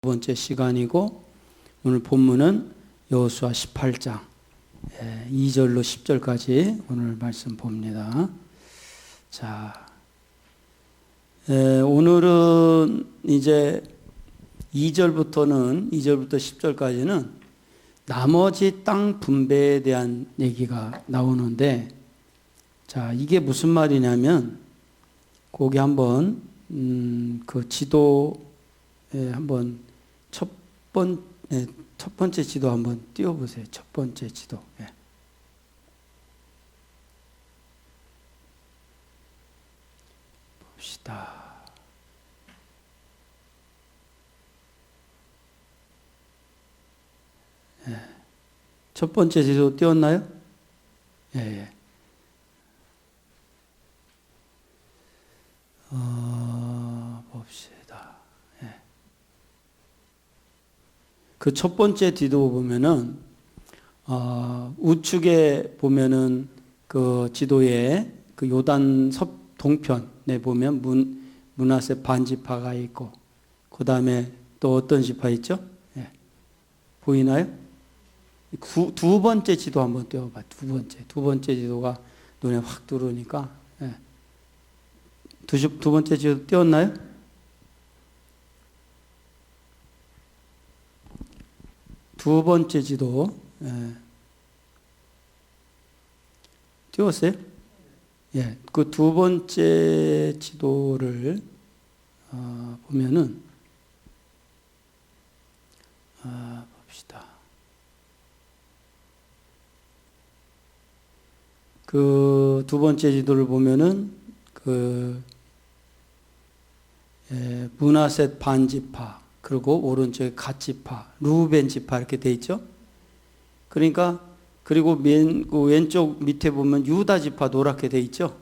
번째 시간이고 오늘 본문은 여호수아 18장 2절로 10절까지 오늘 말씀 봅니다. 자, 오늘은 이제 2절부터 10절까지는 나머지 땅 분배에 대한 얘기가 나오는데, 자, 이게 무슨 말이냐면 거기 한번 그 지도에 한번 첫 번째 지도 한번 띄워보세요. 첫 번째 지도. 봅시다. 첫 번째 지도 띄웠나요? 예. 봅시다. 그 첫 번째 지도 보면은 우측에 보면은 그 지도에 그 요단 동편에 보면 므낫세 반지파가 있고, 그 다음에 또 어떤 지파 있죠? 보이나요? 두 번째 지도 한번 띄워봐. 두 번째 지도가 눈에 확 들어오니까. 두 번째 지도 띄웠나요? 두 번째 지도. 띄웠어요? 그 두 번째 지도를 보면은 봅시다. 그 두 번째 지도를 보면은 그 므낫세 반지파, 그리고 오른쪽에 갓지파, 루벤 지파 이렇게 돼 있죠. 그러니까 그리고 왼쪽 밑에 보면 유다 지파 노랗게 돼 있죠.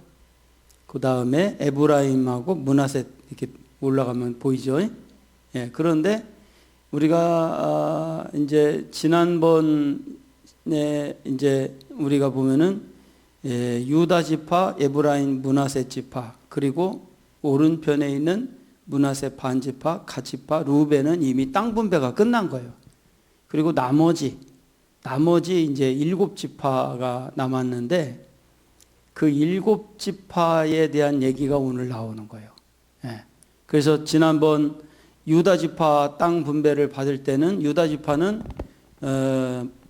그 다음에 에브라임하고 므낫세 이렇게 올라가면 보이죠. 그런데 우리가 이제 지난번에 이제 우리가 보면은 유다 지파, 에브라임, 므낫세 지파, 그리고 오른편에 있는 므낫세 반지파, 갓지파, 루벤은 이미 땅 분배가 끝난 거예요. 그리고 나머지 이제 7지파가 남았는데 그 7지파에 대한 얘기가 오늘 나오는 거예요. 그래서 지난번 유다 지파 땅 분배를 받을 때는 유다 지파는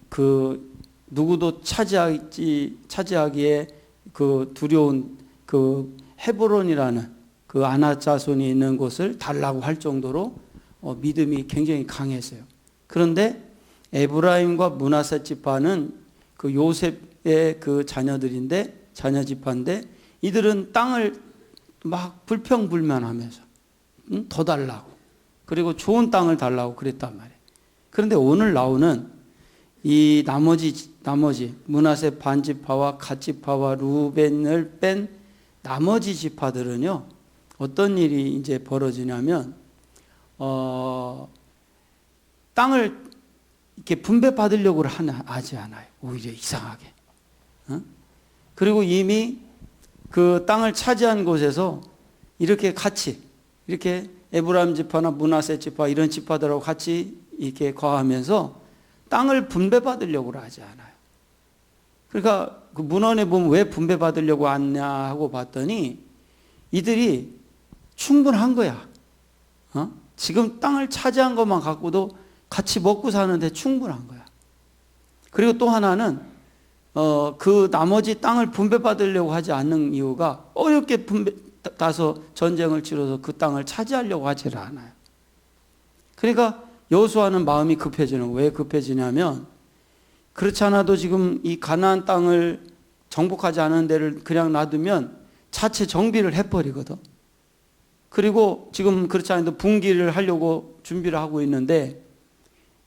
그 누구도 차지하기에 그 두려운 그 헤브론이라는 그 아낙 자손이 있는 곳을 달라고 할 정도로 믿음이 굉장히 강했어요. 그런데 에브라임과 므낫세 지파는 그 요셉의 그 자녀 지파인데 이들은 땅을 막 불평불만하면서 더 달라고, 그리고 좋은 땅을 달라고 그랬단 말이에요. 그런데 오늘 나오는 이 나머지 므낫세 반지파와 갓지파와 루벤을 뺀 나머지 지파들은요, 어떤 일이 이제 벌어지냐면 땅을 이렇게 분배받으려고 하지 않아요. 오히려 이상하게. 그리고 이미 그 땅을 차지한 곳에서 이렇게 같이 이렇게 에브라임 지파나 므낫세 지파 이런 지파들하고 같이 이렇게 거하면서 땅을 분배받으려고 하지 않아요. 그러니까 그 문헌에 보면 왜 분배받으려고 하냐 하고 봤더니 이들이 충분한 거야. 지금 땅을 차지한 것만 갖고도 같이 먹고 사는데 충분한 거야. 그리고 또 하나는 그 나머지 땅을 분배받으려고 하지 않는 이유가 어렵게 따서 전쟁을 치러서 그 땅을 차지하려고 하지를 않아요. 그러니까 여호수아는 마음이 급해지는 거예요. 왜 급해지냐면 그렇지 않아도 지금 이 가나안 땅을 정복하지 않은 데를 그냥 놔두면 자체 정비를 해버리거든. 그리고 지금 그렇지 않아도 분기를 하려고 준비를 하고 있는데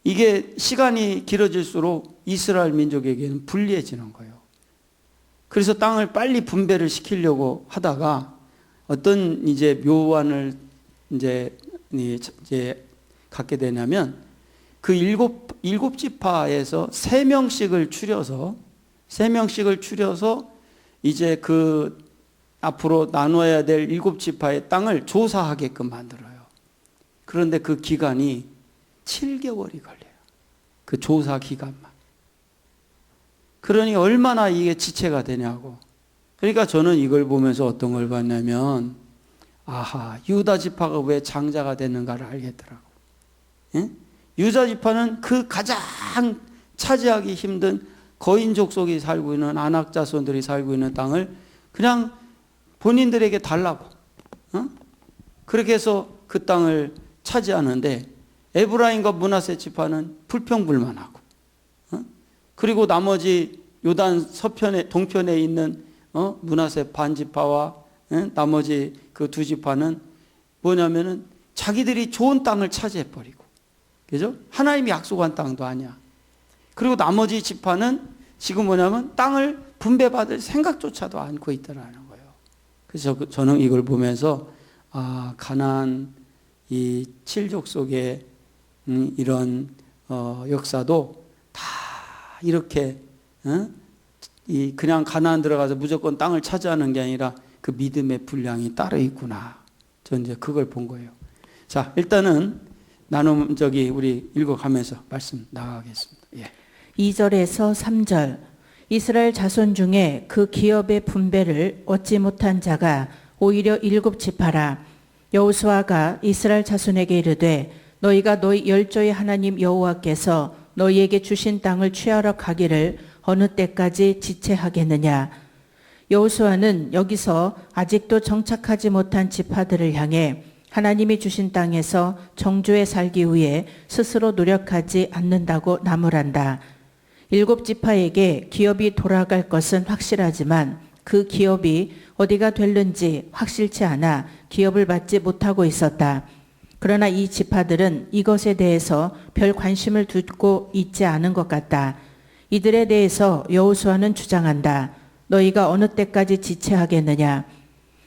이게 시간이 길어질수록 이스라엘 민족에게는 불리해지는 거예요. 그래서 땅을 빨리 분배를 시키려고 하다가 어떤 이제 묘안을 이제 갖게 되냐면 그 일곱 지파에서 3명씩을 추려서 이제 그 앞으로 나눠야 될 7지파의 땅을 조사하게끔 만들어요. 그런데 그 기간이 7개월이 걸려요. 그 조사 기간만. 그러니 얼마나 이게 지체가 되냐고. 그러니까 저는 이걸 보면서 어떤 걸 봤냐면, 아하, 유다 지파가 왜 장자가 됐는가를 알겠더라고. 예? 유다 지파는 그 가장 차지하기 힘든 거인 족속이 살고 있는 아낙 자손들이 살고 있는 땅을 그냥 본인들에게 달라고. 그렇게 해서 그 땅을 차지하는데, 에브라임과 므낫세 지파는 불평불만하고, 그리고 나머지 요단 서편에 동편에 있는 므낫세 반 지파와 나머지 그 두 지파는 뭐냐면은 자기들이 좋은 땅을 차지해 버리고, 그죠? 하나님이 약속한 땅도 아니야. 그리고 나머지 지파는 지금 뭐냐면 땅을 분배받을 생각조차도 않고 있더라는 거예요. 그래서 저는 이걸 보면서 가나안 이 칠족 속에 이런 역사도 다 이렇게 이 그냥 가나안 들어가서 무조건 땅을 차지하는 게 아니라 그 믿음의 분량이 따로 있구나. 저는 이제 그걸 본 거예요. 자, 일단은 나눔 우리 읽어가면서 말씀 나가겠습니다. 예. 2절에서 3절. 이스라엘 자손 중에 그 기업의 분배를 얻지 못한 자가 오히려 7지파라. 여호수아가 이스라엘 자손에게 이르되 너희가 너희 열조의 하나님 여호와께서 너희에게 주신 땅을 취하러 가기를 어느 때까지 지체하겠느냐. 여호수아는 여기서 아직도 정착하지 못한 지파들을 향해 하나님이 주신 땅에서 정주에 살기 위해 스스로 노력하지 않는다고 나무란다. 7지파에게 기업이 돌아갈 것은 확실하지만 그 기업이 어디가 될는지 확실치 않아 기업을 받지 못하고 있었다. 그러나 이 지파들은 이것에 대해서 별 관심을 두고 있지 않은 것 같다. 이들에 대해서 여호수아는 주장한다. 너희가 어느 때까지 지체하겠느냐.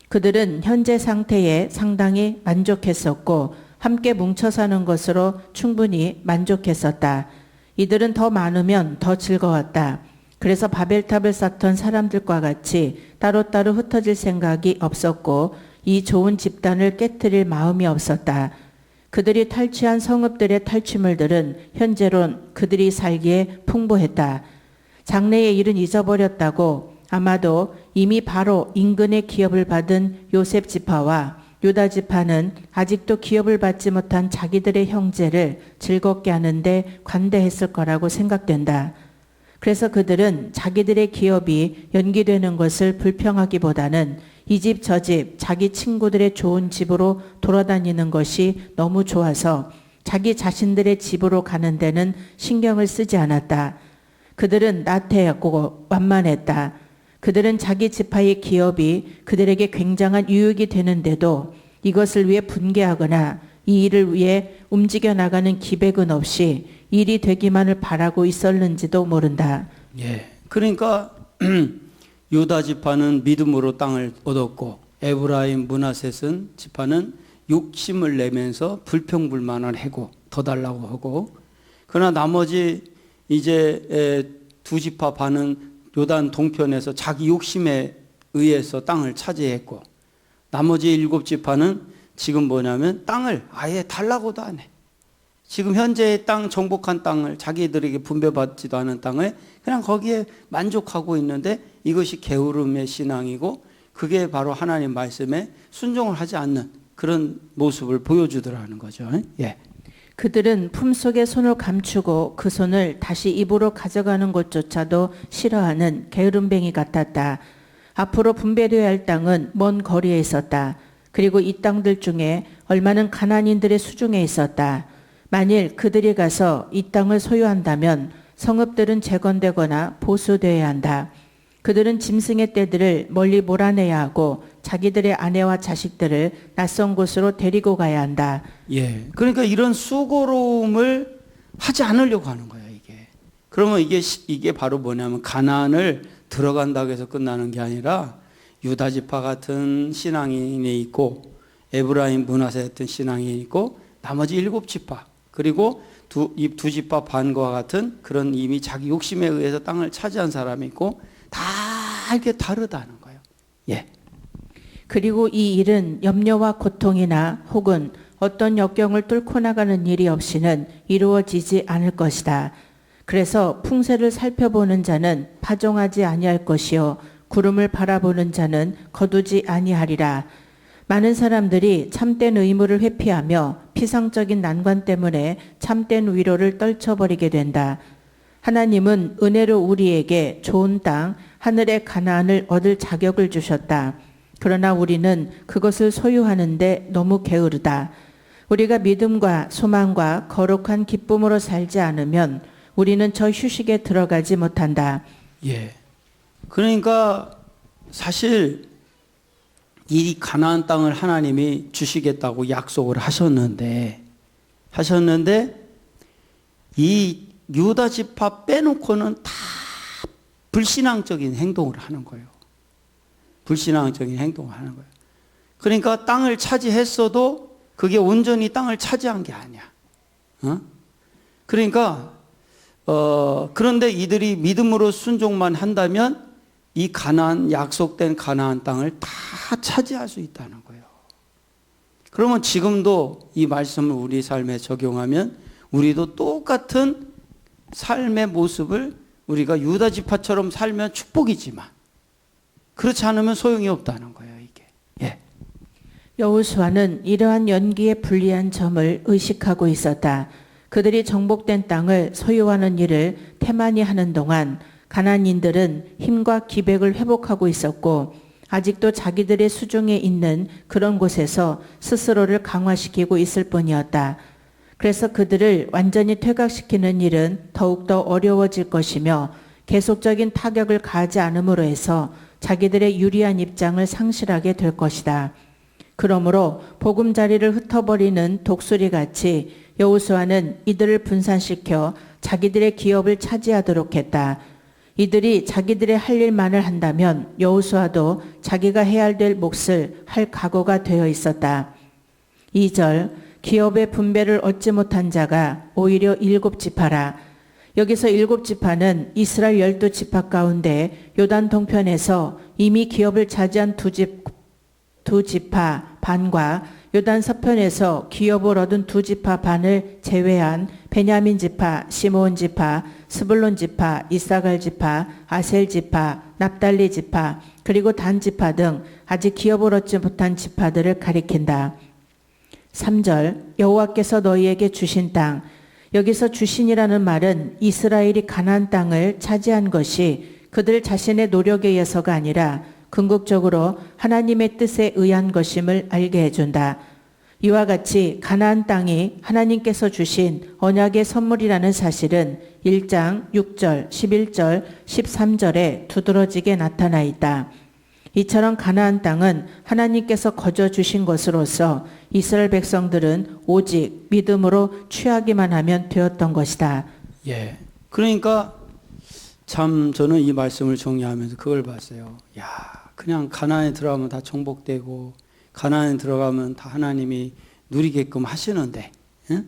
그들은 현재 상태에 상당히 만족했었고 함께 뭉쳐 사는 것으로 충분히 만족했었다. 이들은 더 많으면 더 즐거웠다. 그래서 바벨탑을 쌓던 사람들과 같이 따로따로 흩어질 생각이 없었고 이 좋은 집단을 깨트릴 마음이 없었다. 그들이 탈취한 성읍들의 탈취물들은 현재론 그들이 살기에 풍부했다. 장래의 일은 잊어버렸다고 아마도 이미 바로 인근의 기업을 받은 요셉 지파와 유다 지파는 아직도 기업을 받지 못한 자기들의 형제를 즐겁게 하는데 관대했을 거라고 생각된다. 그래서 그들은 자기들의 기업이 연기되는 것을 불평하기보다는 이 집 저 집 자기 친구들의 좋은 집으로 돌아다니는 것이 너무 좋아서 자기 자신들의 집으로 가는 데는 신경을 쓰지 않았다. 그들은 나태했고 완만했다. 그들은 자기 지파의 기업이 그들에게 굉장한 유익이 되는데도 이것을 위해 분개하거나 이 일을 위해 움직여 나가는 기백은 없이 일이 되기만을 바라고 있었는지도 모른다. 예. 그러니까 유다 지파는 믿음으로 땅을 얻었고 에브라임 므낫셋은 지파는 욕심을 내면서 불평불만을 하고 더 달라고 하고, 그러나 나머지 이제 두 지파 반은 요단 동편에서 자기 욕심에 의해서 땅을 차지했고, 나머지 7지파는 지금 뭐냐면 땅을 아예 달라고도 안 해. 지금 현재의 땅, 정복한 땅을 자기들에게 분배받지도 않은 땅을 그냥 거기에 만족하고 있는데 이것이 게으름의 신앙이고 그게 바로 하나님 말씀에 순종을 하지 않는 그런 모습을 보여주더라는 거죠. 예. 그들은 품속에 손을 감추고 그 손을 다시 입으로 가져가는 것조차도 싫어하는 게으름뱅이 같았다. 앞으로 분배되어야 할 땅은 먼 거리에 있었다. 그리고 이 땅들 중에 얼마는 가나안인들의 수중에 있었다. 만일 그들이 가서 이 땅을 소유한다면 성읍들은 재건되거나 보수되어야 한다. 그들은 짐승의 떼들을 멀리 몰아내야 하고 자기들의 아내와 자식들을 낯선 곳으로 데리고 가야 한다. 예. 그러니까 이런 수고로움을 하지 않으려고 하는 거예요, 이게. 그러면 이게 바로 뭐냐면 가나안을 들어간다고 해서 끝나는 게 아니라 유다 지파 같은 신앙인이 있고 에브라임 므낫세 같은 신앙인이 있고 나머지 7지파 그리고 두 지파 반과 같은 그런 이미 자기 욕심에 의해서 땅을 차지한 사람이 있고 다 이렇게 다르다는 거예요. 예. 그리고 이 일은 염려와 고통이나 혹은 어떤 역경을 뚫고 나가는 일이 없이는 이루어지지 않을 것이다. 그래서 풍세를 살펴보는 자는 파종하지 아니할 것이요 구름을 바라보는 자는 거두지 아니하리라. 많은 사람들이 참된 의무를 회피하며 피상적인 난관 때문에 참된 위로를 떨쳐버리게 된다. 하나님은 은혜로 우리에게 좋은 땅, 하늘의 가나안을 얻을 자격을 주셨다. 그러나 우리는 그것을 소유하는데 너무 게으르다. 우리가 믿음과 소망과 거룩한 기쁨으로 살지 않으면 우리는 저 휴식에 들어가지 못한다. 예. 그러니까 사실 이 가나안 땅을 하나님이 주시겠다고 약속을 하셨는데 이 유다 지파 빼놓고는 다 불신앙적인 행동을 하는 거예요. 불신앙적인 행동을 하는 거예요. 그러니까 땅을 차지했어도 그게 온전히 땅을 차지한 게 아니야. 그러니까 그런데 이들이 믿음으로 순종만 한다면 이 가나안, 약속된 가나안 땅을 다 차지할 수 있다는 거예요. 그러면 지금도 이 말씀을 우리 삶에 적용하면 우리도 똑같은 삶의 모습을 우리가 유다 지파처럼 살면 축복이지만 그렇지 않으면 소용이 없다는 거예요, 이게. 예. 여호수아는 이러한 연기에 불리한 점을 의식하고 있었다. 그들이 정복된 땅을 소유하는 일을 태만히 하는 동안 가나안인들은 힘과 기백을 회복하고 있었고 아직도 자기들의 수중에 있는 그런 곳에서 스스로를 강화시키고 있을 뿐이었다. 그래서 그들을 완전히 퇴각시키는 일은 더욱더 어려워질 것이며 계속적인 타격을 가하지 않음으로 해서 자기들의 유리한 입장을 상실하게 될 것이다. 그러므로 보금자리를 흩어버리는 독수리같이 여호수아는 이들을 분산시켜 자기들의 기업을 차지하도록 했다. 이들이 자기들의 할 일만을 한다면 여호수아도 자기가 해야 될 몫을 할 각오가 되어 있었다. 2절 기업의 분배를 얻지 못한 자가 오히려 7지파라. 여기서 7지파는 이스라엘 12지파 가운데 요단 동편에서 이미 기업을 차지한 두 지파 반과 요단 서편에서 기업을 얻은 2지파 반을 제외한 베냐민 지파, 시므온 지파, 스불론 지파, 이사갈 지파, 아셀 지파, 납달리 지파, 그리고 단 지파 등 아직 기업을 얻지 못한 지파들을 가리킨다. 3절 여호와께서 너희에게 주신 땅. 여기서 주신이라는 말은 이스라엘이 가나안 땅을 차지한 것이 그들 자신의 노력에 의해서가 아니라 궁극적으로 하나님의 뜻에 의한 것임을 알게 해준다. 이와 같이 가나안 땅이 하나님께서 주신 언약의 선물이라는 사실은 1장 6절, 11절, 13절에 두드러지게 나타나 있다. 이처럼 가나안 땅은 하나님께서 거저 주신 것으로서 이스라엘 백성들은 오직 믿음으로 취하기만 하면 되었던 것이다. 예. 그러니까 참 저는 이 말씀을 정리하면서 그걸 봤어요. 야, 그냥 가나안에 들어가면 다 정복되고 가나안에 들어가면 다 하나님이 누리게끔 하시는데, 예?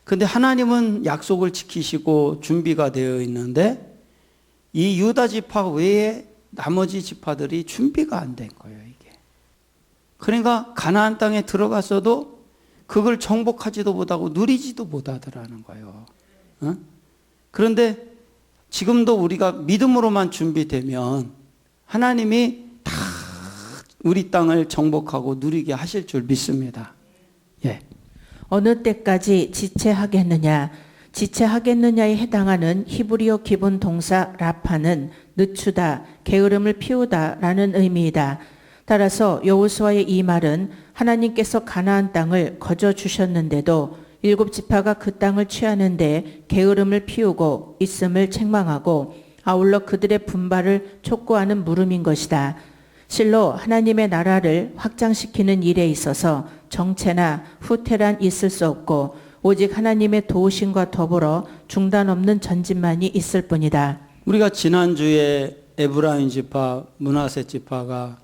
근데 하나님은 약속을 지키시고 준비가 되어 있는데 이 유다 지파 외에 나머지 지파들이 준비가 안 된 거예요, 이게. 그러니까 가나안 땅에 들어갔어도 그걸 정복하지도 못하고 누리지도 못하더라는 거예요. 어? 그런데 지금도 우리가 믿음으로만 준비되면 하나님이 다 우리 땅을 정복하고 누리게 하실 줄 믿습니다. 예. 어느 때까지 지체하겠느냐? 지체하겠느냐에 해당하는 히브리어 기본 동사 라파는 늦추다, 게으름을 피우다 라는 의미이다. 따라서 여호수아의 이 말은 하나님께서 가나안 땅을 거저 주셨는데도 7지파가 그 땅을 취하는데 게으름을 피우고 있음을 책망하고 아울러 그들의 분발을 촉구하는 물음인 것이다. 실로 하나님의 나라를 확장시키는 일에 있어서 정체나 후퇴란 있을 수 없고 오직 하나님의 도우심과 더불어 중단 없는 전진만이 있을 뿐이다. 우리가 지난주에 에브라임 지파, 므낫세 지파가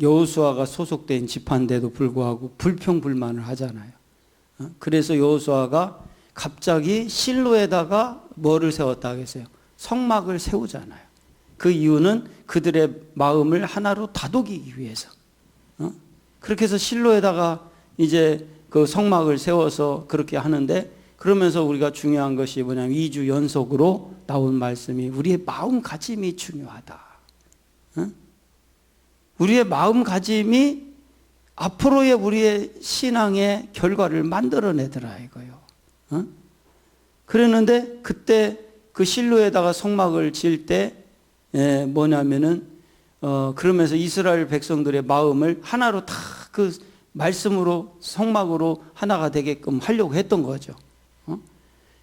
여호수아가 소속된 지파인데도 불구하고 불평불만을 하잖아요. 그래서 여호수아가 갑자기 실로에다가 뭐를 세웠다 하겠어요? 성막을 세우잖아요. 그 이유는 그들의 마음을 하나로 다독이기 위해서. 그렇게 해서 실로에다가 이제 그 성막을 세워서 그렇게 하는데, 그러면서 우리가 중요한 것이 뭐냐면 2주 연속으로 나온 말씀이 우리의 마음가짐이 중요하다. 응? 우리의 마음가짐이 앞으로의 우리의 신앙의 결과를 만들어내더라 이거요. 응? 그랬는데 그때 그 실로에다가 성막을 지을 때 뭐냐면은 그러면서 이스라엘 백성들의 마음을 하나로 다 그 말씀으로 성막으로 하나가 되게끔 하려고 했던 거죠.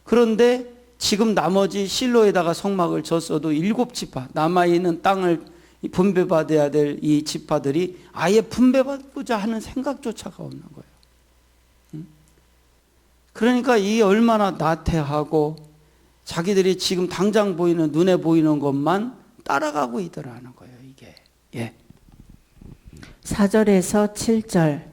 그런데 지금 나머지 실로에다가 성막을 졌어도 7지파 남아있는 땅을 분배받아야 될 이 지파들이 아예 분배받고자 하는 생각조차가 없는 거예요. 그러니까 이 얼마나 나태하고 자기들이 지금 당장 보이는 눈에 보이는 것만 따라가고 있더라는 거예요. 이게. 예. 4절에서 7절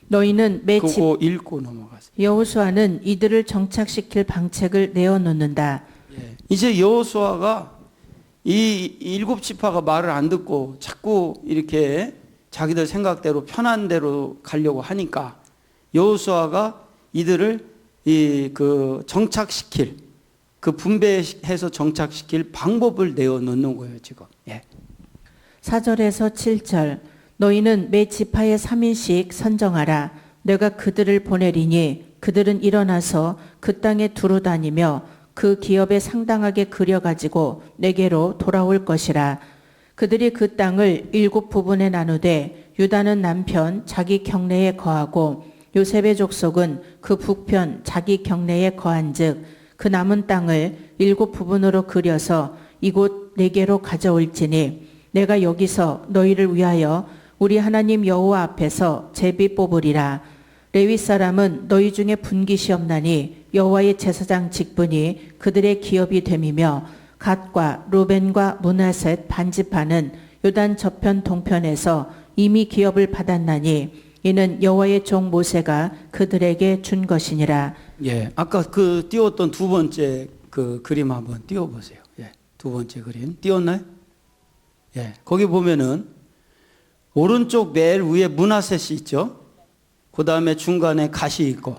너희는 매 집 그거 읽고 넘어가세요. 여호수아는 이들을 정착시킬 방책을 내어놓는다. 예. 이제 여호수아가 이 7지파가 말을 안 듣고 자꾸 이렇게 자기들 생각대로 편한 대로 가려고 하니까 여호수아가 이들을 그 정착시킬 그 분배해서 정착시킬 방법을 내어놓는 거예요 지금. 예. 4절에서 7절 너희는 매 지파에 3인씩 선정하라. 내가 그들을 보내리니 그들은 일어나서 그 땅에 두루 다니며 그 기업에 상당하게 그려가지고 내게로 돌아올 것이라. 그들이 그 땅을 7부분에 나누되 유다는 남편 자기 경내에 거하고 요셉의 족속은 그 북편 자기 경내에 거한즉 그 남은 땅을 7부분으로 그려서 이곳 내게로 가져올지니 내가 여기서 너희를 위하여 우리 하나님 여호와 앞에서 제비 뽑으리라. 레위 사람은 너희 중에 분깃이 없나니 여호와의 제사장 직분이 그들의 기업이 됨이며 갓과 루벤과 므낫셋 반지파는 요단 저편 동편에서 이미 기업을 받았나니 이는 여호와의 종 모세가 그들에게 준 것이니라. 예. 아까 그 띄웠던 두 번째 그 그림 한번 띄워 보세요. 예. 두 번째 그림 띄웠나요? 예. 거기 보면은 오른쪽 맨 위에 므낫셋이 있죠. 그 다음에 중간에 갓이 있고,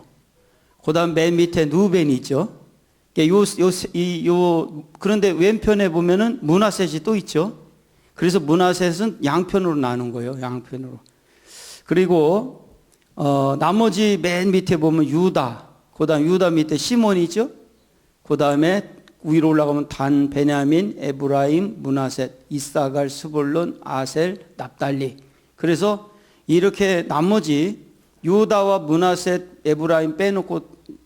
그 다음 맨 밑에 누벤이 있죠. 그런데 왼편에 보면은 므낫셋이 또 있죠. 그래서 므낫셋은 양편으로 나눈 거예요. 양편으로. 그리고 나머지 맨 밑에 보면 유다, 그 다음 유다 밑에 시몬이 있죠. 그 다음에 위로 올라가면 단, 베냐민, 에브라임, 므낫셋, 이사갈, 스불론, 아셀, 납달리. 그래서 이렇게 나머지 유다와 므낫셋, 에브라임 빼놓고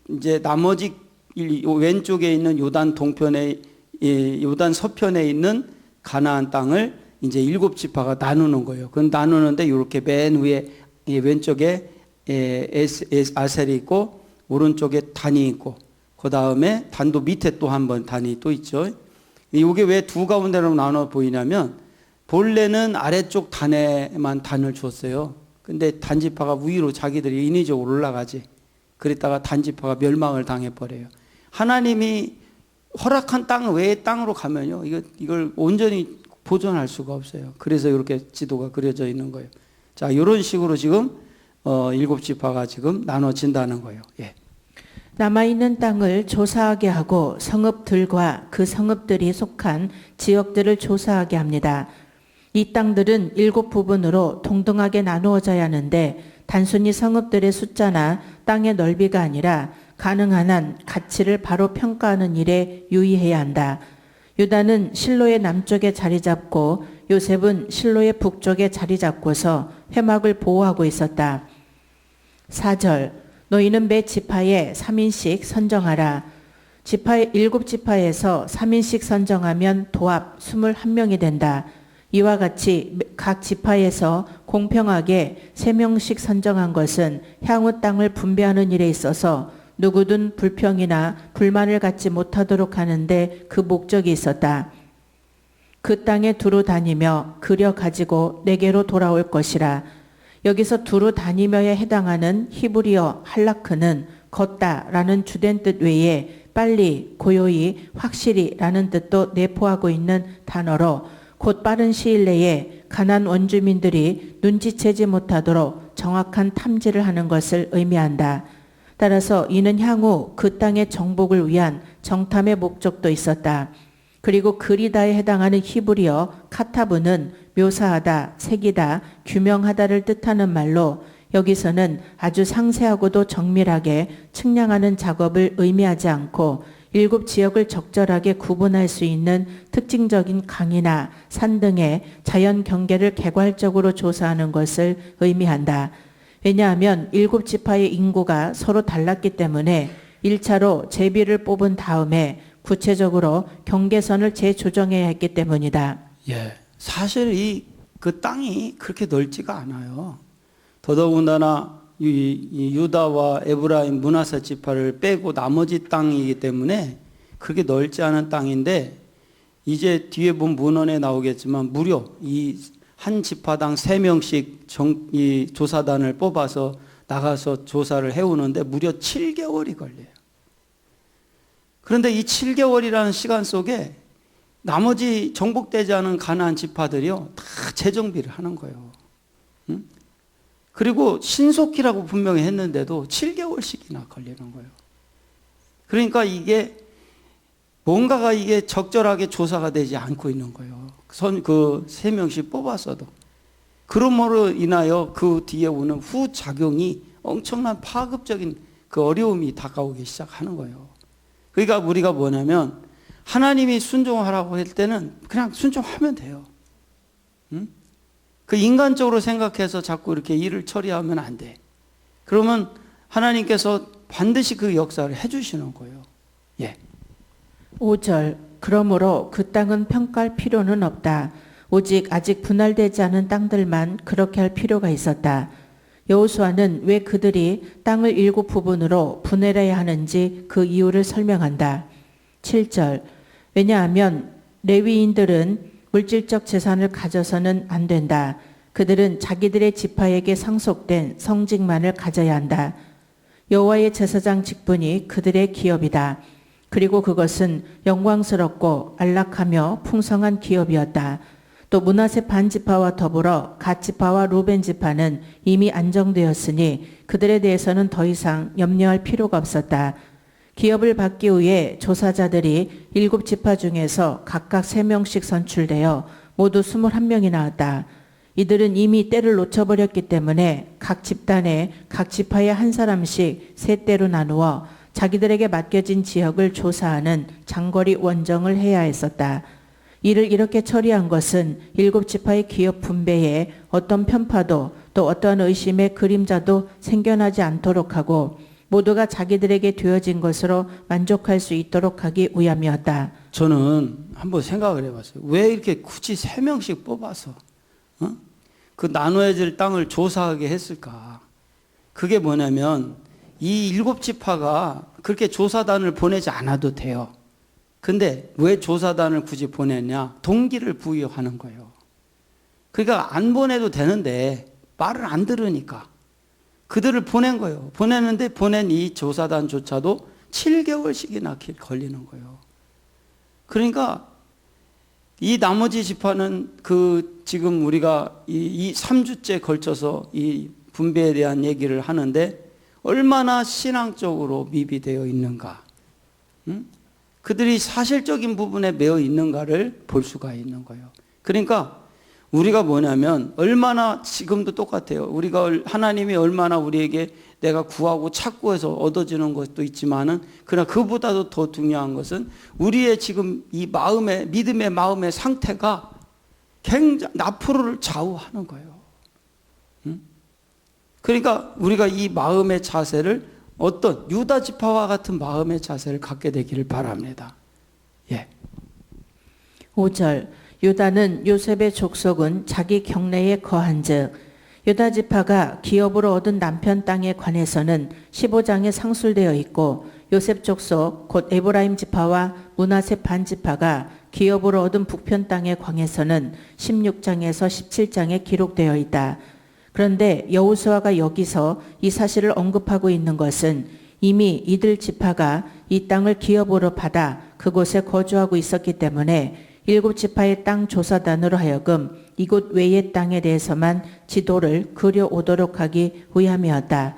이제 나머지 왼쪽에 있는 요단 동편에 요단 서편에 있는 가나안 땅을 이제 7지파가 나누는 거예요. 그 나누는데 이렇게 맨 위에 왼쪽에 아셀이 있고 오른쪽에 단이 있고 그 다음에 단도 밑에 또 한 번 단이 또 있죠. 이게 왜 두 가운데로 나눠 보이냐면 본래는 아래쪽 단에만 단을 줬어요. 근데 단지파가 위로 자기들이 인위적으로 올라가지. 그랬다가 단지파가 멸망을 당해버려요. 하나님이 허락한 땅 외의 땅으로 가면요, 이걸 온전히 보존할 수가 없어요. 그래서 이렇게 지도가 그려져 있는 거예요. 자, 이런 식으로 지금 7지파가 지금 나눠진다는 거예요. 예. 남아있는 땅을 조사하게 하고 성읍들과 그 성읍들이 속한 지역들을 조사하게 합니다. 이 땅들은 7부분으로 동등하게 나누어져야 하는데 단순히 성읍들의 숫자나 땅의 넓이가 아니라 가능한 한 가치를 바로 평가하는 일에 유의해야 한다. 유다는 실로의 남쪽에 자리 잡고 요셉은 실로의 북쪽에 자리 잡고서 회막을 보호하고 있었다. 4절 너희는 매 지파에 3인씩 선정하라. 7지파에서 3인씩 선정하면 도합 21명이 된다. 이와 같이 각 지파에서 공평하게 3명씩 선정한 것은 향후 땅을 분배하는 일에 있어서 누구든 불평이나 불만을 갖지 못하도록 하는데 그 목적이 있었다. 그 땅에 두루 다니며 그려 가지고 내게로 돌아올 것이라. 여기서 두루 다니며에 해당하는 히브리어 할라크는 걷다라는 주된 뜻 외에 빨리, 고요히, 확실히라는 뜻도 내포하고 있는 단어로 곧 빠른 시일 내에 가나안 원주민들이 눈치채지 못하도록 정확한 탐지를 하는 것을 의미한다. 따라서 이는 향후 그 땅의 정복을 위한 정탐의 목적도 있었다. 그리고 그리다에 해당하는 히브리어 카타브는 묘사하다, 새기다, 규명하다를 뜻하는 말로 여기서는 아주 상세하고도 정밀하게 측량하는 작업을 의미하지 않고 7 지역을 적절하게 구분할 수 있는 특징적인 강이나 산 등의 자연 경계를 개괄적으로 조사하는 것을 의미한다. 왜냐하면 7 지파의 인구가 서로 달랐기 때문에 1차로 제비를 뽑은 다음에 구체적으로 경계선을 재조정해야 했기 때문이다. 예, 사실 그 땅이 그렇게 넓지가 않아요. 더더군다나 이 유다와 에브라임 므낫세 지파를 빼고 나머지 땅이기 때문에 그렇게 넓지 않은 땅인데, 이제 뒤에 본 문헌에 나오겠지만 무려 이 한 지파당 3명씩 이 조사단을 뽑아서 나가서 조사를 해오는데 무려 7개월이 걸려요. 그런데 이 7개월이라는 시간 속에 나머지 정복되지 않은 가나안 지파들이요 다 재정비를 하는 거예요. 응? 그리고 신속히라고 분명히 했는데도 7개월씩이나 걸리는 거예요. 그러니까 이게 뭔가가 이게 적절하게 조사가 되지 않고 있는 거예요. 그 3명씩 뽑았어도. 그러므로 인하여 그 뒤에 오는 후작용이 엄청난 파급적인 그 어려움이 다가오기 시작하는 거예요. 그러니까 우리가 뭐냐면 하나님이 순종하라고 할 때는 그냥 순종하면 돼요. 응? 그 인간적으로 생각해서 자꾸 이렇게 일을 처리하면 안 돼. 그러면 하나님께서 반드시 그 역사를 해주시는 거예요. 예. 5절 그러므로 그 땅은 평가할 필요는 없다. 오직 아직 분할되지 않은 땅들만 그렇게 할 필요가 있었다. 여호수아는 왜 그들이 땅을 7 부분으로 분할해야 하는지 그 이유를 설명한다. 7절 왜냐하면 레위인들은 물질적 재산을 가져서는 안 된다. 그들은 자기들의 지파에게 상속된 성직만을 가져야 한다. 여호와의 제사장 직분이 그들의 기업이다. 그리고 그것은 영광스럽고 안락하며 풍성한 기업이었다. 또 므낫세 반지파와 더불어 갓 지파와 루벤 지파는 이미 안정되었으니 그들에 대해서는 더 이상 염려할 필요가 없었다. 기업을 받기 위해 조사자들이 7 지파 중에서 각각 3명씩 선출되어 모두 21명이 나왔다. 이들은 이미 때를 놓쳐버렸기 때문에 각 집단에 각 지파에 한 사람씩 3대로 나누어 자기들에게 맡겨진 지역을 조사하는 장거리 원정을 해야 했었다. 이를 이렇게 처리한 것은 7 지파의 기업 분배에 어떤 편파도 또 어떠한 의심의 그림자도 생겨나지 않도록 하고 모두가 자기들에게 되어진 것으로 만족할 수 있도록 하기 위함이었다. 저는 한번 생각을 해봤어요. 왜 이렇게 굳이 3명씩 뽑아서 그 나눠질 땅을 조사하게 했을까? 그게 뭐냐면 이 7 지파가 그렇게 조사단을 보내지 않아도 돼요. 근데 왜 조사단을 굳이 보냈냐? 동기를 부여하는 거예요. 그러니까 안 보내도 되는데 말을 안 들으니까 그들을 보낸 거예요. 보냈는데 보낸 이 조사단조차도 7개월씩이나 걸리는 거예요. 그러니까 이 나머지 지파는 그 지금 우리가 이 3주째 걸쳐서 이 분배에 대한 얘기를 하는데 얼마나 신앙적으로 미비되어 있는가, 그들이 사실적인 부분에 매여 있는가를 볼 수가 있는 거예요. 그러니까 우리가 뭐냐면 얼마나 지금도 똑같아요. 우리가 하나님이 얼마나 우리에게 내가 구하고 찾고 해서 얻어지는 것도 있지만은 그러나 그보다도 더 중요한 것은 우리의 지금 이 마음의 믿음의 마음의 상태가 굉장히 앞으로를 좌우하는 거예요. 그러니까 우리가 이 마음의 자세를 어떤 유다 지파와 같은 마음의 자세를 갖게 되기를 바랍니다. 예. 5절 유다는 요셉의 족속은 자기 경내에 거한즉 유다 지파가 기업으로 얻은 남편 땅에 관해서는 15장에 상술되어 있고 요셉 족속 곧 에브라임 지파와 므낫세 반 지파가 기업으로 얻은 북편 땅에 관해서는 16장에서 17장에 기록되어 있다. 그런데 여호수아가 여기서 이 사실을 언급하고 있는 것은 이미 이들 지파가 이 땅을 기업으로 받아 그곳에 거주하고 있었기 때문에 일곱 지파의 땅 조사단으로 하여금 이곳 외의 땅에 대해서만 지도를 그려오도록 하기 위함이었다.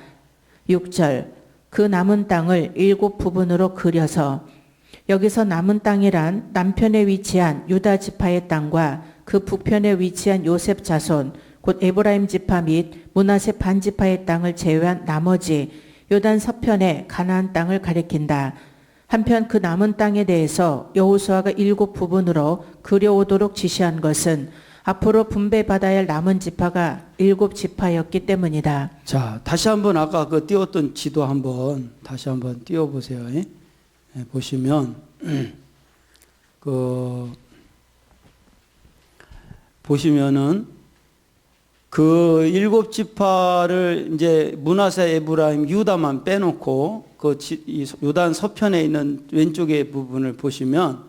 6절 그 남은 땅을 일곱 부분으로 그려서 여기서 남은 땅이란 남편에 위치한 유다 지파의 땅과 그 북편에 위치한 요셉 자손 곧 에브라임 지파 및 므낫세 반 지파의 땅을 제외한 나머지 요단 서편의 가나안 땅을 가리킨다. 한편 그 남은 땅에 대해서 여호수아가 일곱 부분으로 그려오도록 지시한 것은 앞으로 분배받아야 할 남은 지파가 일곱 지파였기 때문이다. 자, 다시 한번 아까 그 띄웠던 지도 한번 다시 한번 띄워보세요. 예? 보시면 보시면은 그 일곱 지파를 이제 므낫세, 에브라임, 유다만 빼놓고 이 요단 서편에 있는 왼쪽의 부분을 보시면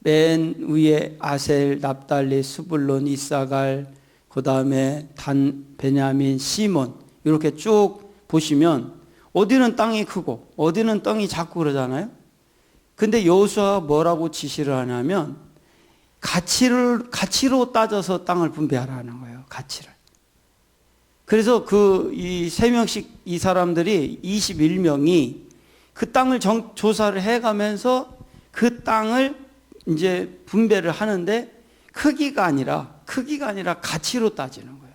맨 위에 아셀, 납달리, 스불론, 이사갈, 그 다음에 단, 베냐민, 시몬 이렇게 쭉 보시면 어디는 땅이 크고 어디는 땅이 작고 그러잖아요. 근데 여호수아가 뭐라고 지시를 하냐면 가치로 따져서 땅을 분배하라는 거예요. 가치를. 그래서 이 3명씩 이 사람들이 21명이 그 땅을 조사를 해가면서 그 땅을 이제 분배를 하는데 크기가 아니라 가치로 따지는 거예요.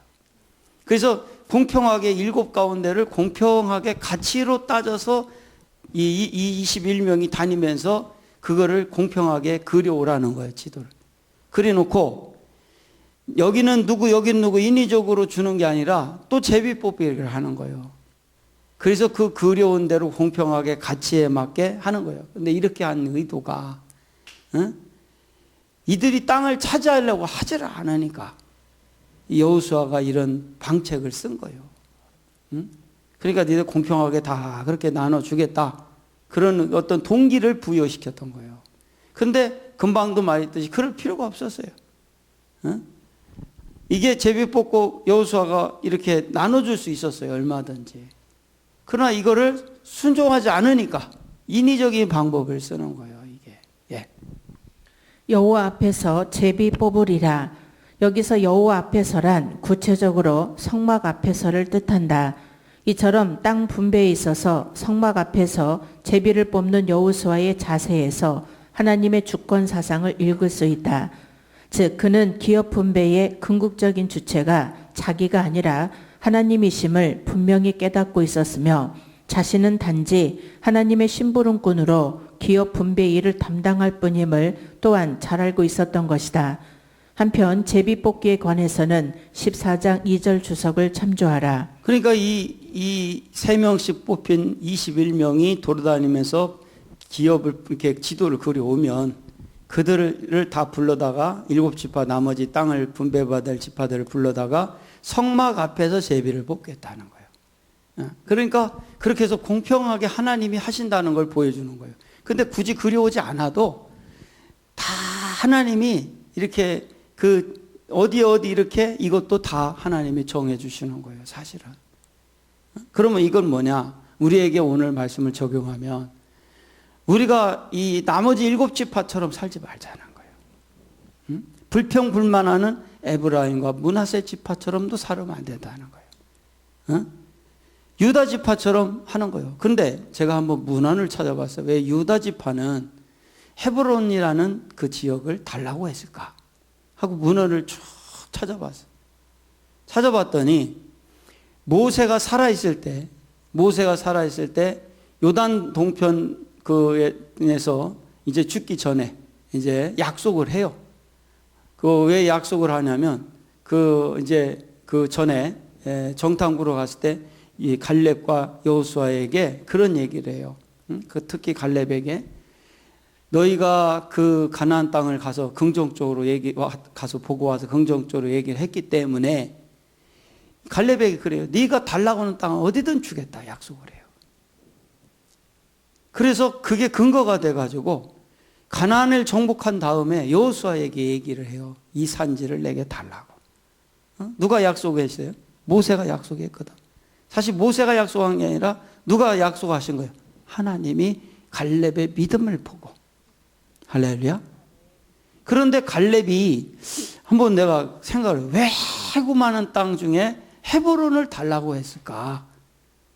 그래서 공평하게 7 가운데를 공평하게 가치로 따져서 이 21명이 다니면서 그거를 공평하게 그려오라는 거예요. 지도를. 그려놓고 여기는 누구 여기는 누구 인위적으로 주는 게 아니라 또 제비뽑기를 하는 거예요. 그래서 그 그려온 대로 공평하게 가치에 맞게 하는 거예요. 근데 이렇게 한 의도가 이들이 땅을 차지하려고 하지를 않으니까 여호수아가 이런 방책을 쓴 거예요. 그러니까 니들 공평하게 다 그렇게 나눠주겠다. 그런 어떤 동기를 부여시켰던 거예요. 근데 금방도 말했듯이 그럴 필요가 없었어요. 이게 제비 뽑고 여호수아가 이렇게 나눠줄 수 있었어요. 얼마든지. 그러나 이거를 순종하지 않으니까 인위적인 방법을 쓰는 거예요. 이게. 예. 여호와 앞에서 제비 뽑으리라. 여기서 여호와 앞에서란 구체적으로 성막 앞에서를 뜻한다. 이처럼 땅 분배에 있어서 성막 앞에서 제비를 뽑는 여호수아의 자세에서 하나님의 주권 사상을 읽을 수 있다. 즉 그는 기업 분배의 궁극적인 주체가 자기가 아니라 하나님이심을 분명히 깨닫고 있었으며 자신은 단지 하나님의 심부름꾼으로 기업 분배 일을 담당할 뿐임을 또한 잘 알고 있었던 것이다. 한편 제비 뽑기에 관해서는 14장 2절 주석을 참조하라. 그러니까 이 3명씩 뽑힌 21명이 돌아다니면서 기업을 이렇게 지도를 그려오면 그들을 다 불러다가 7지파 나머지 땅을 분배받을 지파들을 불러다가 성막 앞에서 제비를 뽑겠다는 거예요. 그러니까 그렇게 해서 공평하게 하나님이 하신다는 걸 보여주는 거예요. 근데 굳이 그려오지 않아도 다 하나님이 이렇게 어디 이렇게 이것도 다 하나님이 정해 주시는 거예요. 사실은. 그러면 이건 뭐냐? 우리에게 오늘 말씀을 적용하면 우리가 이 나머지 7지파처럼 살지 말자는 거예요. 불평불만하는 에브라임과 므낫세 지파처럼도 살면 안 된다는 거예요. 유다 지파처럼 하는 거예요. 근데 제가 한번 문헌을 찾아봤어요. 왜 유다 지파는 헤브론이라는 그 지역을 달라고 했을까? 하고 문헌을 쭉 찾아봤더니 모세가 살아있을 때 요단 동편 그에서 이제 죽기 전에 이제 약속을 해요. 왜 약속을 하냐면 이제 그 전에 정탐구로 갔을 때 이 갈렙과 여호수아에게 그런 얘기를 해요. 특히 갈렙에게 너희가 그 가나안 땅을 가서 긍정적으로 가서 보고 와서 긍정적으로 얘기를 했기 때문에 갈렙에게 그래요. 네가 달라고 하는 땅은 어디든 주겠다 약속을 해요. 그래서 그게 근거가 돼가지고 가나안을 정복한 다음에 여호수아에게 얘기를 해요. 이 산지를 내게 달라고. 누가 약속했어요? 모세가 약속했거든. 사실 모세가 약속한 게 아니라 누가 약속하신 거예요? 하나님이 갈렙의 믿음을 보고. 할렐루야. 그런데 갈렙이 한번 내가 생각을 왜 해고 많은 땅 중에 헤브론을 달라고 했을까?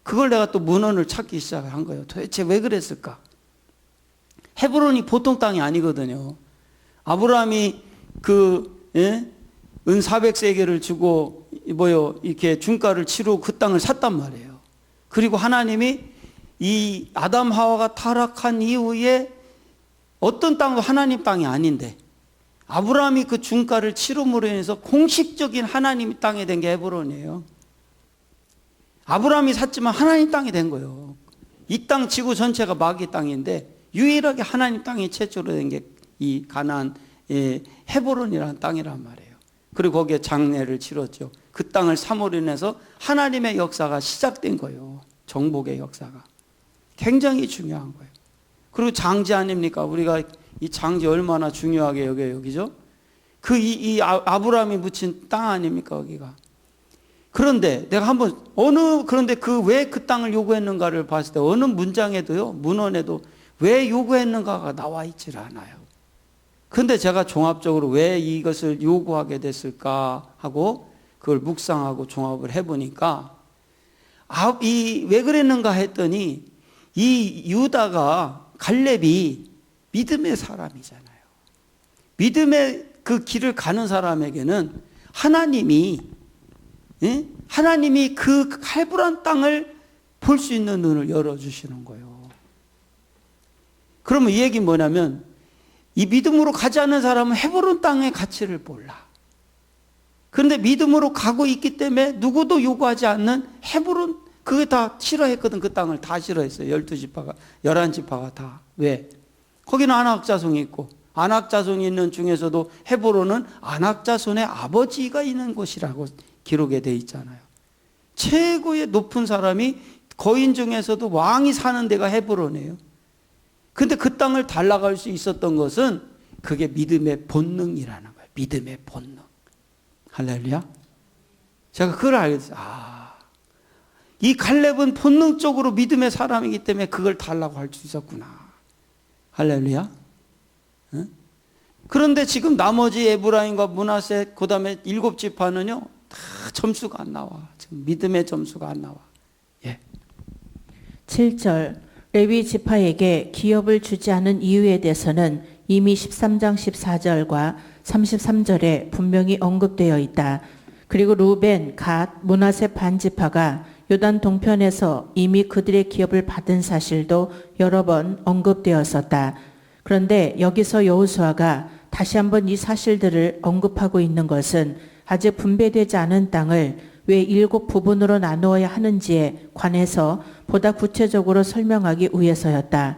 그걸 내가 또 문헌을 찾기 시작한 거예요. 도대체 왜 그랬을까? 헤브론이 보통 땅이 아니거든요. 아브라함이 은 400세겔을 주고 이렇게 중가를 치르고 그 땅을 샀단 말이에요. 그리고 하나님이 이 아담 하와가 타락한 이후에 어떤 땅도 하나님 땅이 아닌데 아브라함이 그 중가를 치rum으로 인해서 공식적인 하나님 땅이 된 게 헤브론이에요. 아브라함이 샀지만 하나님 땅이 된 거예요. 이 땅 지구 전체가 마귀 땅인데 유일하게 하나님 땅이 최초로 된 게 이 가나안 헤브론이라는 땅이란 말이에요. 그리고 거기에 장례를 치렀죠. 그 땅을 삼으로 인해서 하나님의 역사가 시작된 거예요. 정복의 역사가. 굉장히 중요한 거예요. 그리고 장지 아닙니까? 우리가 이 장지 얼마나 중요하게 여겨요, 여기죠? 이 아브라함이 묻힌 땅 아닙니까, 여기가? 그런데 내가 한번 그런데 왜 그 땅을 요구했는가를 봤을 때 어느 문장에도요, 문헌에도 왜 요구했는가가 나와 있질 않아요. 그런데 제가 종합적으로 왜 이것을 요구하게 됐을까 하고 그걸 묵상하고 종합을 해보니까 왜 그랬는가 했더니 이 유다가 갈렙이 믿음의 사람이잖아요. 믿음의 그 길을 가는 사람에게는 하나님이 그 칼불한 땅을 볼 수 있는 눈을 열어주시는 거예요. 그러면 이 얘기는 뭐냐면 이 믿음으로 가지 않는 사람은 헤브론 땅의 가치를 몰라. 그런데 믿음으로 가고 있기 때문에 누구도 요구하지 않는 헤브론, 그게 다 싫어했거든. 그 땅을 다 싫어했어요. 12지파가, 11지파가 다. 왜? 거기는 아낙 자손이 있고, 아낙 자손이 있는 중에서도 헤브론은 아낙 자손의 아버지가 있는 곳이라고 기록에 돼 있잖아요. 최고의 높은 사람이 거인 중에서도 왕이 사는 데가 헤브론이에요. 근데 그 땅을 달라갈 수 있었던 것은 그게 믿음의 본능이라는 거예요. 믿음의 본능. 할렐루야. 제가 그걸 알게 됐어요. 이 갈렙은 본능적으로 믿음의 사람이기 때문에 그걸 달라고 할 수 있었구나. 할렐루야. 응? 그런데 지금 나머지 에브라임과 므낫세 그 다음에 7지파는요 다 점수가 안 나와. 지금 믿음의 점수가 안 나와. 예. 7절 레위 지파에게 기업을 주지 않은 이유에 대해서는 이미 13장 14절과 33절에 분명히 언급되어 있다. 그리고 루벤, 갓, 므낫세 반지파가 요단 동편에서 이미 그들의 기업을 받은 사실도 여러 번 언급되었었다. 그런데 여기서 여호수아가 다시 한번 이 사실들을 언급하고 있는 것은 아직 분배되지 않은 땅을 왜 7부분으로 나누어야 하는지에 관해서 보다 구체적으로 설명하기 위해서였다.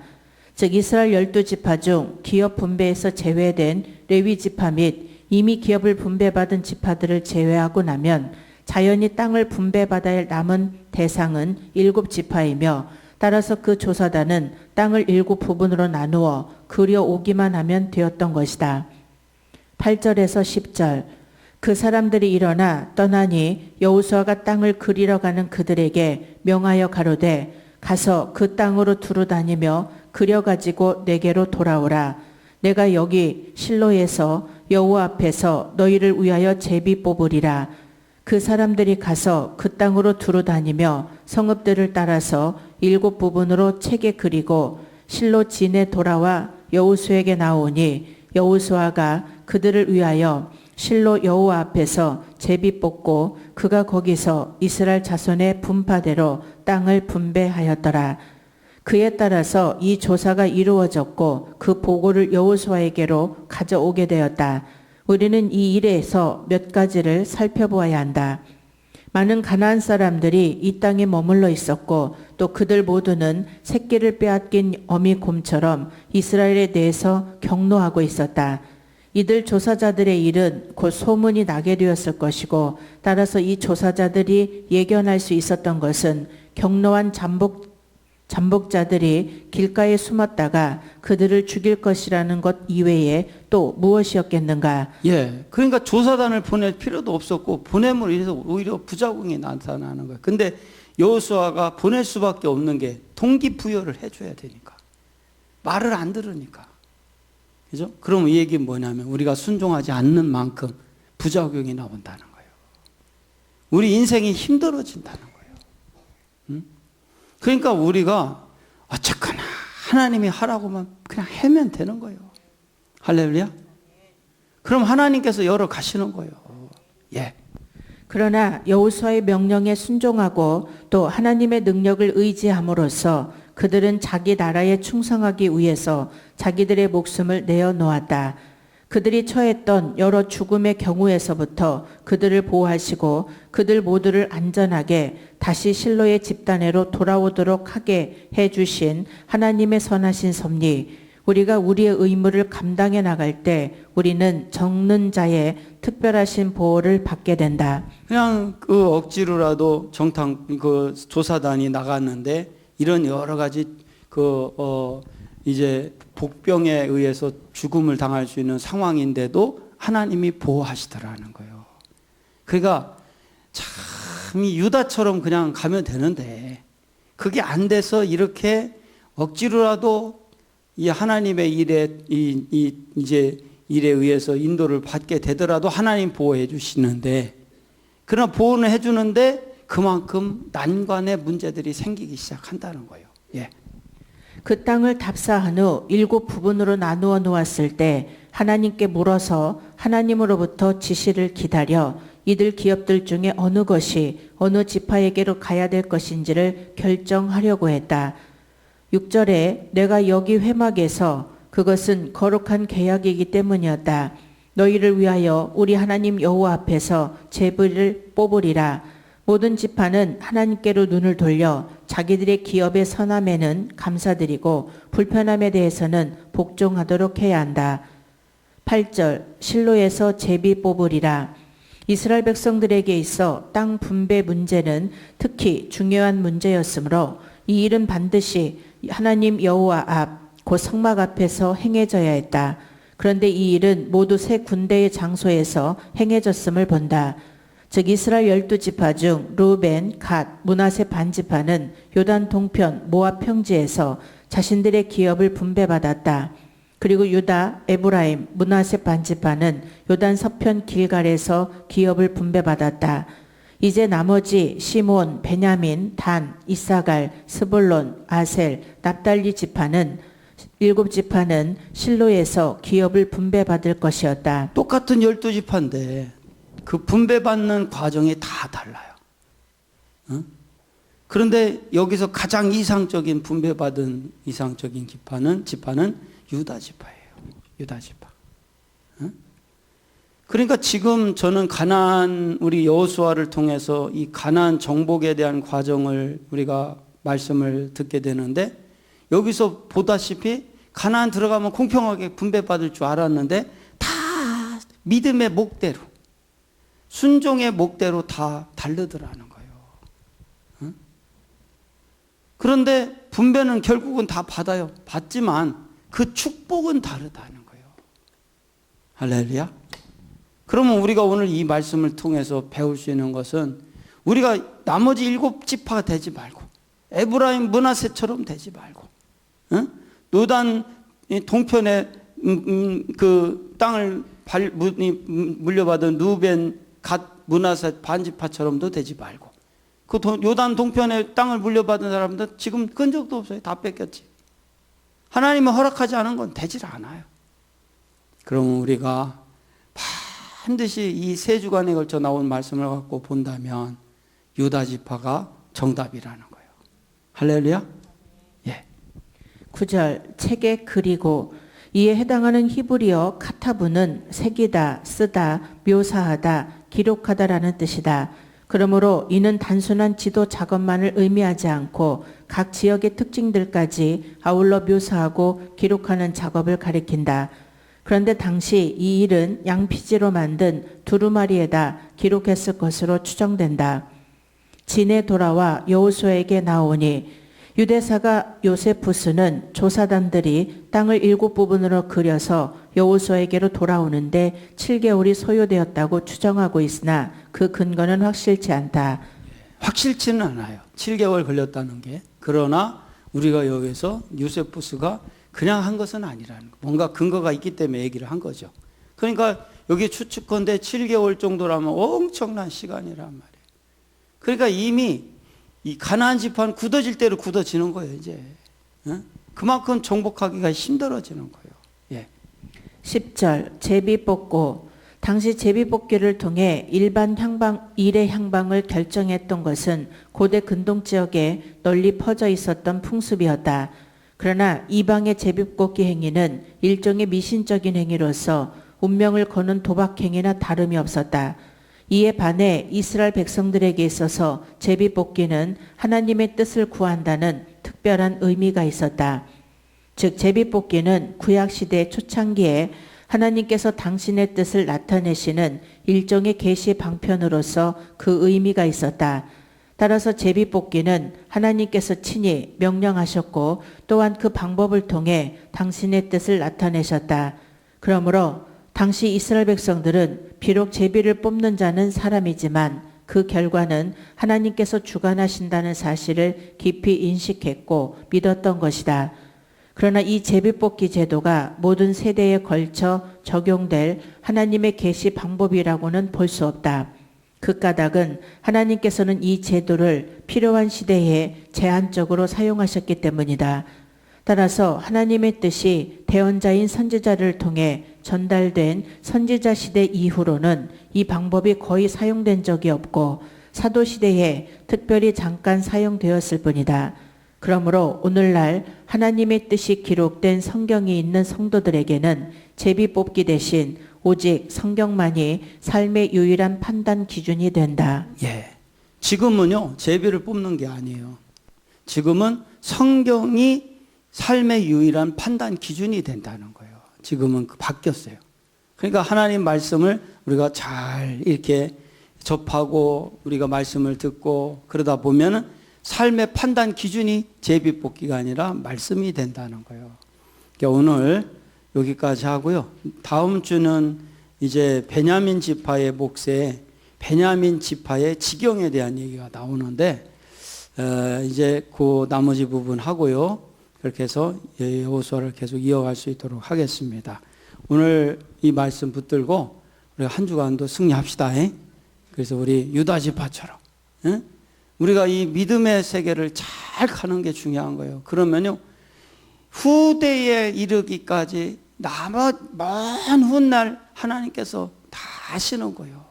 즉 이스라엘 12지파 중 기업 분배에서 제외된 레위 지파 및 이미 기업을 분배받은 지파들을 제외하고 나면 자연히 땅을 분배받아야 할 남은 대상은 7지파이며 따라서 그 조사단은 땅을 7부분으로 나누어 그려오기만 하면 되었던 것이다. 8절에서 10절 그 사람들이 일어나 떠나니 여호수아가 땅을 그리러 가는 그들에게 명하여 가로되 가서 그 땅으로 두루 다니며 그려가지고 내게로 돌아오라. 내가 여기 실로에서 여호와 앞에서 너희를 위하여 제비 뽑으리라. 그 사람들이 가서 그 땅으로 두루 다니며 성읍들을 따라서 7부분으로 채게 그리고 실로 진에 돌아와 여호수에게 나오니 여호수아가 그들을 위하여 실로 여호와 앞에서 제비 뽑고 그가 거기서 이스라엘 자손의 분파대로 땅을 분배하였더라. 그에 따라서 이 조사가 이루어졌고 그 보고를 여호수아에게로 가져오게 되었다. 우리는 이 일에서 몇 가지를 살펴보아야 한다. 많은 가나안 사람들이 이 땅에 머물러 있었고 또 그들 모두는 새끼를 빼앗긴 어미곰처럼 이스라엘에 대해서 경노하고 있었다. 이들 조사자들의 일은 곧 소문이 나게 되었을 것이고 따라서 이 조사자들이 예견할 수 있었던 것은 경노한 잠복자들이 길가에 숨었다가 그들을 죽일 것이라는 것 이외에 또 무엇이었겠는가? 예. 그러니까 조사단을 보낼 필요도 없었고 보냄으로 인해서 오히려 부작용이 나타나는 거예요. 근데 여호수아가 보낼 수밖에 없는 게 동기부여를 해줘야 되니까. 말을 안 들으니까. 그죠? 그럼 이 얘기는 뭐냐면 우리가 순종하지 않는 만큼 부작용이 나온다는 거예요. 우리 인생이 힘들어진다는 거예요. 응? 그러니까 우리가 어쨌거나 하나님이 하라고만 그냥 하면 되는 거예요. 할렐루야. 그럼 하나님께서 열어 가시는 거예요. 예. 그러나 여호수아의 명령에 순종하고 또 하나님의 능력을 의지함으로써 그들은 자기 나라에 충성하기 위해서 자기들의 목숨을 내어놓았다. 그들이 처했던 여러 죽음의 경우에서부터 그들을 보호하시고 그들 모두를 안전하게 다시 실로의 집단으로 돌아오도록 하게 해주신 하나님의 선하신 섭리, 우리가 우리의 의무를 감당해 나갈 때 우리는 적는 자의 특별하신 보호를 받게 된다. 그냥 그 억지로라도 그 조사단이 나갔는데 이런 여러 가지 이제 복병에 의해서 죽음을 당할 수 있는 상황인데도 하나님이 보호하시더라는 거예요. 그러니까 참 유다처럼 그냥 가면 되는데 그게 안 돼서 이렇게 억지로라도 이 하나님의 이제 일에 의해서 인도를 받게 되더라도 하나님 보호해 주시는데, 그러나 보호는 해 주는데 그만큼 난관의 문제들이 생기기 시작한다는 거예요. 예. 그 땅을 답사한 후 7 부분으로 나누어 놓았을 때 하나님께 물어서 하나님으로부터 지시를 기다려 이들 기업들 중에 어느 것이 어느 지파에게로 가야 될 것인지를 결정하려고 했다. 6절에 내가 여기 회막에서 그것은 거룩한 계약이기 때문이었다. 너희를 위하여 우리 하나님 여호와 앞에서 제비를 뽑으리라. 모든 지파는 하나님께로 눈을 돌려 자기들의 기업의 선함에는 감사드리고 불편함에 대해서는 복종하도록 해야 한다. 8절 실로에서 제비 뽑으리라. 이스라엘 백성들에게 있어 땅 분배 문제는 특히 중요한 문제였으므로 이 일은 반드시 하나님 여호와 앞 곧 성막 앞에서 행해져야 했다. 그런데 이 일은 모두 세 군데의 장소에서 행해졌음을 본다. 즉 이스라엘 12지파 중 루벤, 갓, 므낫세 반지파는 요단 동편 모압 평지에서 자신들의 기업을 분배받았다. 그리고 유다, 에브라임, 므낫세 반지파는 요단 서편 길갈에서 기업을 분배받았다. 이제 나머지 시몬, 베냐민, 단, 이사갈, 스불론, 아셀, 납달리 지파는 7지파는 실로에서 기업을 분배받을 것이었다. 똑같은 12지파인데 그 분배받는 과정이 다 달라요. 어? 그런데 여기서 가장 이상적인 분배받은 이상적인 지파는 유다 지파예요. 유다 지파. 어? 그러니까 지금 저는 가나안 우리 여호수아를 통해서 이 가나안 정복에 대한 과정을 우리가 말씀을 듣게 되는데, 여기서 보다시피 가나안 들어가면 공평하게 분배받을 줄 알았는데 다 믿음의 목대로, 순종의 목대로 다 다르더라는 거예요. 응? 그런데 분배는 결국은 다 받아요. 받지만 그 축복은 다르다는 거예요. 할렐루야. 그러면 우리가 오늘 이 말씀을 통해서 배울 수 있는 것은, 우리가 나머지 7지파가 되지 말고 에브라임 므낫세처럼 되지 말고, 응? 요단 동편에 그 땅을 물려받은 루벤, 갓, 므낫세 반지파처럼도 되지 말고, 그 요단 동편에 땅을 물려받은 사람들 지금 끈 적도 없어요. 다 뺏겼지. 하나님이 허락하지 않은 건 되질 않아요. 그러면 우리가 반드시 이 세 주간에 걸쳐 나온 말씀을 갖고 본다면 유다 지파가 정답이라는 거예요. 할렐루야. 예. 9절 책에 그리고 이에 해당하는 히브리어 카타브는 새기다, 쓰다, 묘사하다, 기록하다라는 뜻이다. 그러므로 이는 단순한 지도 작업만을 의미하지 않고 각 지역의 특징들까지 아울러 묘사하고 기록하는 작업을 가리킨다. 그런데 당시 이 일은 양피지로 만든 두루마리에다 기록했을 것으로 추정된다. 진에 돌아와 여호수아에게 나오니 유대사가 요세푸스는 조사단들이 땅을 7부분으로 그려서 여호수아에게로 돌아오는데 7개월이 소요되었다고 추정하고 있으나 그 근거는 확실치 않다. 확실치는 않아요. 7개월 걸렸다는 게. 그러나 우리가 여기서 요세푸스가 그냥 한 것은 아니라는 거. 뭔가 근거가 있기 때문에 얘기를 한 거죠. 그러니까 여기 추측컨대 7개월 정도라면 엄청난 시간이란 말이에요. 그러니까 이미 이 가나안 지파는 굳어질 대로 굳어지는 거예요, 이제. 그만큼 정복하기가 힘들어지는 거예요. 예. 10절 제비 뽑고 당시 제비 뽑기를 통해 일반 일의 향방을 결정했던 것은 고대 근동 지역에 널리 퍼져 있었던 풍습이었다. 그러나 이방의 제비 뽑기 행위는 일종의 미신적인 행위로서 운명을 거는 도박 행위나 다름이 없었다. 이에 반해 이스라엘 백성들에게 있어서 제비 뽑기는 하나님의 뜻을 구한다는 특별한 의미가 있었다. 즉 제비 뽑기는 구약시대 초창기에 하나님께서 당신의 뜻을 나타내시는 일종의 계시 방편으로서 그 의미가 있었다. 따라서 제비 뽑기는 하나님께서 친히 명령하셨고 또한 그 방법을 통해 당신의 뜻을 나타내셨다. 그러므로 당시 이스라엘 백성들은 비록 제비를 뽑는 자는 사람이지만 그 결과는 하나님께서 주관하신다는 사실을 깊이 인식했고 믿었던 것이다. 그러나 이 제비뽑기 제도가 모든 세대에 걸쳐 적용될 하나님의 계시 방법이라고는 볼 수 없다. 그 까닭은 하나님께서는 이 제도를 필요한 시대에 제한적으로 사용하셨기 때문이다. 따라서 하나님의 뜻이 대언자인 선지자를 통해 전달된 선지자 시대 이후로는 이 방법이 거의 사용된 적이 없고 사도 시대에 특별히 잠깐 사용되었을 뿐이다. 그러므로 오늘날 하나님의 뜻이 기록된 성경이 있는 성도들에게는 제비 뽑기 대신 오직 성경만이 삶의 유일한 판단 기준이 된다. 예. 지금은요, 제비를 뽑는 게 아니에요. 지금은 성경이 삶의 유일한 판단 기준이 된다는 거예요. 지금은 바뀌었어요. 그러니까 하나님 말씀을 우리가 잘 이렇게 접하고 우리가 말씀을 듣고 그러다 보면은 삶의 판단 기준이 제비 뽑기가 아니라 말씀이 된다는 거예요. 그러니까 오늘 여기까지 하고요. 다음 주는 이제 베냐민 지파의 몫에 베냐민 지파의 지경에 대한 얘기가 나오는데 이제 그 나머지 부분 하고요. 그렇게 해서 여호수아를 계속 이어갈 수 있도록 하겠습니다. 오늘 이 말씀 붙들고 우리가 한 주간도 승리합시다. 그래서 우리 유다 지파처럼 우리가 이 믿음의 세계를 잘 가는 게 중요한 거예요. 그러면요 후대에 이르기까지 먼 훗날 하나님께서 다 아시는 거예요.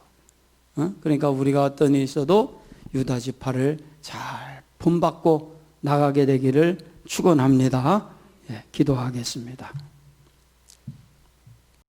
그러니까 우리가 어떤 일이 있어도 유다 지파를 잘 본받고 나가게 되기를 축원합니다. 기도하겠습니다.